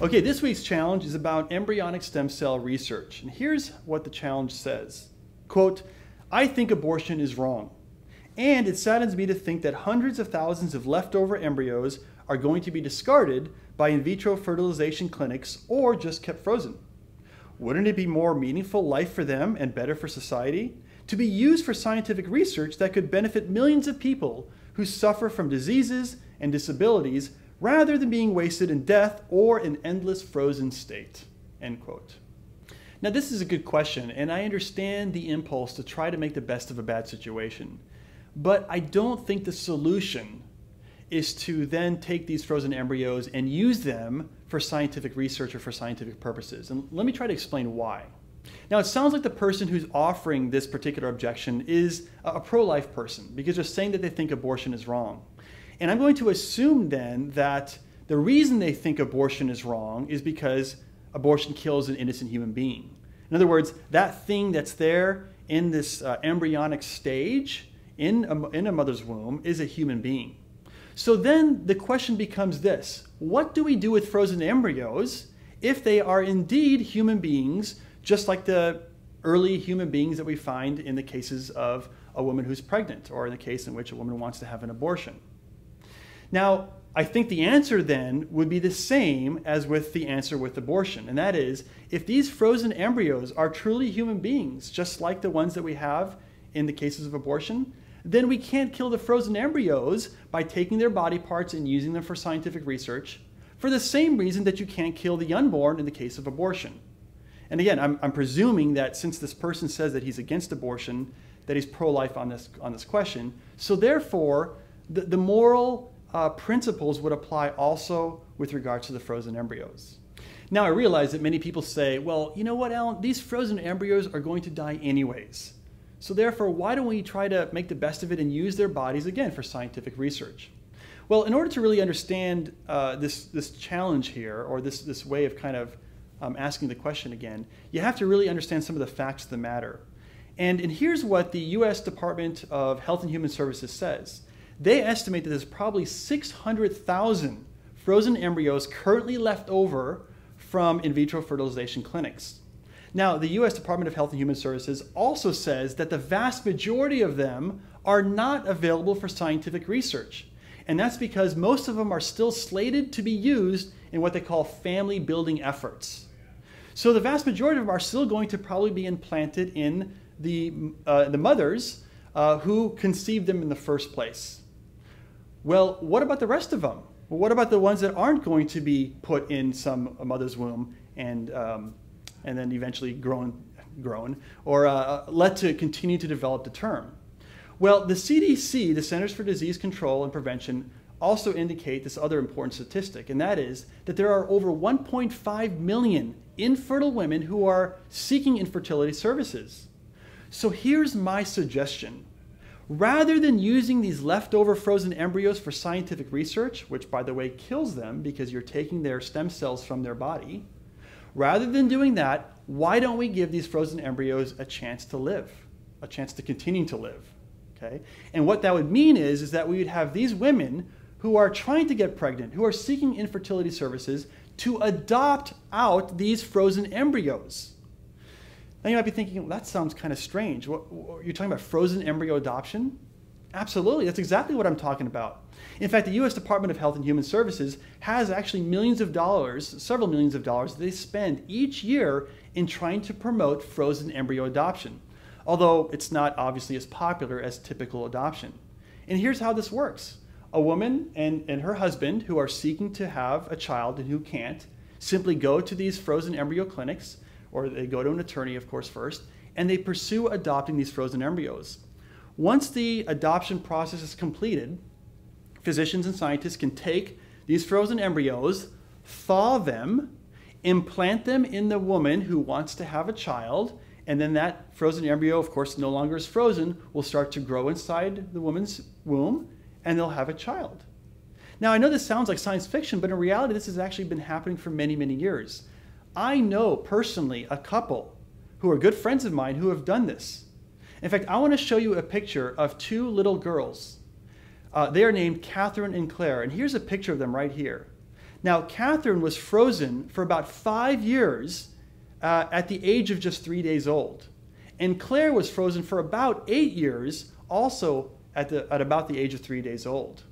Okay, this week's challenge is about embryonic stem cell research. And here's what the challenge says. Quote, I think abortion is wrong. And it saddens me to think that hundreds of thousands of leftover embryos are going to be discarded by in vitro fertilization clinics or just kept frozen. Wouldn't it be more meaningful life for them and better for society to be used for scientific research that could benefit millions of people who suffer from diseases and disabilities rather than being wasted in death or an endless frozen state, end quote. Now this is a good question, and I understand the impulse to try to make the best of a bad situation. But I don't think the solution is to then take these frozen embryos and use them for scientific research or for scientific purposes. And let me try to explain why. Now, it sounds like the person who's offering this particular objection is a pro-life person because they're saying that they think abortion is wrong. And I'm going to assume then that the reason they think abortion is wrong is because abortion kills an innocent human being. In other words, that thing that's there in this embryonic stage in a mother's womb is a human being. So then the question becomes this: what do we do with frozen embryos if they are indeed human beings, just like the early human beings that we find in the cases of a woman who's pregnant, or in the case in which a woman wants to have an abortion? Now, I think the answer then would be the same as with the answer with abortion, and that is, if these frozen embryos are truly human beings, just like the ones that we have in the cases of abortion, then we can't kill the frozen embryos by taking their body parts and using them for scientific research for the same reason that you can't kill the unborn in the case of abortion. And again, I'm presuming that since this person says that he's against abortion, that he's pro-life on this question. So therefore, the moral principles would apply also with regards to the frozen embryos. Now, I realize that many people say, well, you know what, Alan, these frozen embryos are going to die anyways. So therefore, why don't we try to make the best of it and use their bodies again for scientific research? Well, in order to really understand this challenge here, or this way of kind of asking the question again, you have to really understand some of the facts of the matter. And here's what the U.S. Department of Health and Human Services says. They estimate that there's probably 600,000 frozen embryos currently left over from in vitro fertilization clinics. Now, the U.S. Department of Health and Human Services also says that the vast majority of them are not available for scientific research. And that's because most of them are still slated to be used in what they call family building efforts. So the vast majority of them are still going to probably be implanted in the mothers who conceived them in the first place. Well, what about the rest of them? Well, what about the ones that aren't going to be put in some mother's womb and then eventually grown or let to continue to develop to term? Well, the CDC, the Centers for Disease Control and Prevention, also indicate this other important statistic, and that is that there are over 1.5 million infertile women who are seeking infertility services. So here's my suggestion. Rather than using these leftover frozen embryos for scientific research, which by the way kills them because you're taking their stem cells from their body, rather than doing that, why don't we give these frozen embryos a chance to live, a chance to continue to live? Okay? And what that would mean is that we would have these women who are trying to get pregnant, who are seeking infertility services, to adopt out these frozen embryos. Now you might be thinking, well, that sounds kind of strange. You're talking about frozen embryo adoption? Absolutely, that's exactly what I'm talking about. In fact, the U.S. Department of Health and Human Services has actually millions of dollars, several millions of dollars, that they spend each year in trying to promote frozen embryo adoption, although it's not obviously as popular as typical adoption. And here's how this works. A woman and her husband who are seeking to have a child and who can't simply go to these frozen embryo clinics, or they go to an attorney, of course, first, and they pursue adopting these frozen embryos. Once the adoption process is completed, physicians and scientists can take these frozen embryos, thaw them, implant them in the woman who wants to have a child, and then that frozen embryo, of course, no longer is frozen, will start to grow inside the woman's womb, and they'll have a child. Now, I know this sounds like science fiction, but in reality, this has actually been happening for many, many years. I know personally a couple who are good friends of mine who have done this. In fact, I want to show you a picture of two little girls. They are named Catherine and Claire, and here's a picture of them right here. Now, Catherine was frozen for about 5 years at the age of just 3 days old. And Claire was frozen for about 8 years, also at about the age of 3 days old.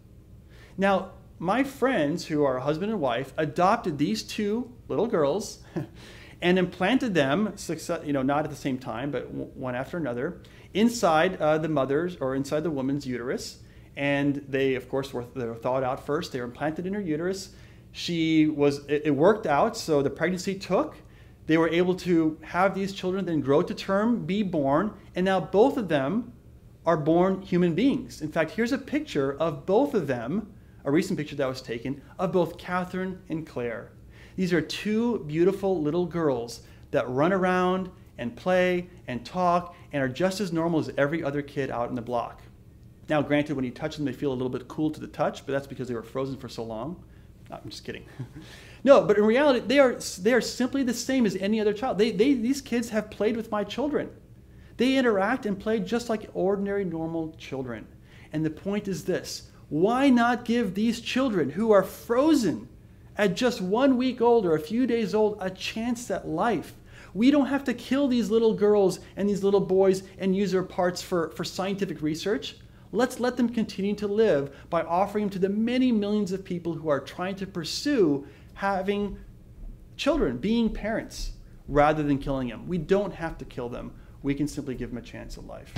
Now, my friends, who are husband and wife, adopted these two little girls and implanted them, not at the same time, but one after another, inside the mother's or inside the woman's uterus. And they, of course, they were thawed out first. They were implanted in her uterus. It worked out, so the pregnancy took. They were able to have these children then grow to term, be born, and now both of them are born human beings. In fact, here's a picture of both of them, a recent picture that was taken, of both Catherine and Claire. These are two beautiful little girls that run around and play and talk and are just as normal as every other kid out in the block. Now, granted, when you touch them, they feel a little bit cool to the touch, but that's because they were frozen for so long. No, I'm just kidding. No, but in reality, they are simply the same as any other child. These kids have played with my children. They interact and play just like ordinary, normal children. And the point is this: why not give these children who are frozen at just 1 week old or a few days old a chance at life? We don't have to kill these little girls and these little boys and use their parts for scientific research. Let's let them continue to live by offering them to the many millions of people who are trying to pursue having children, being parents, rather than killing them. We don't have to kill them. We can simply give them a chance at life.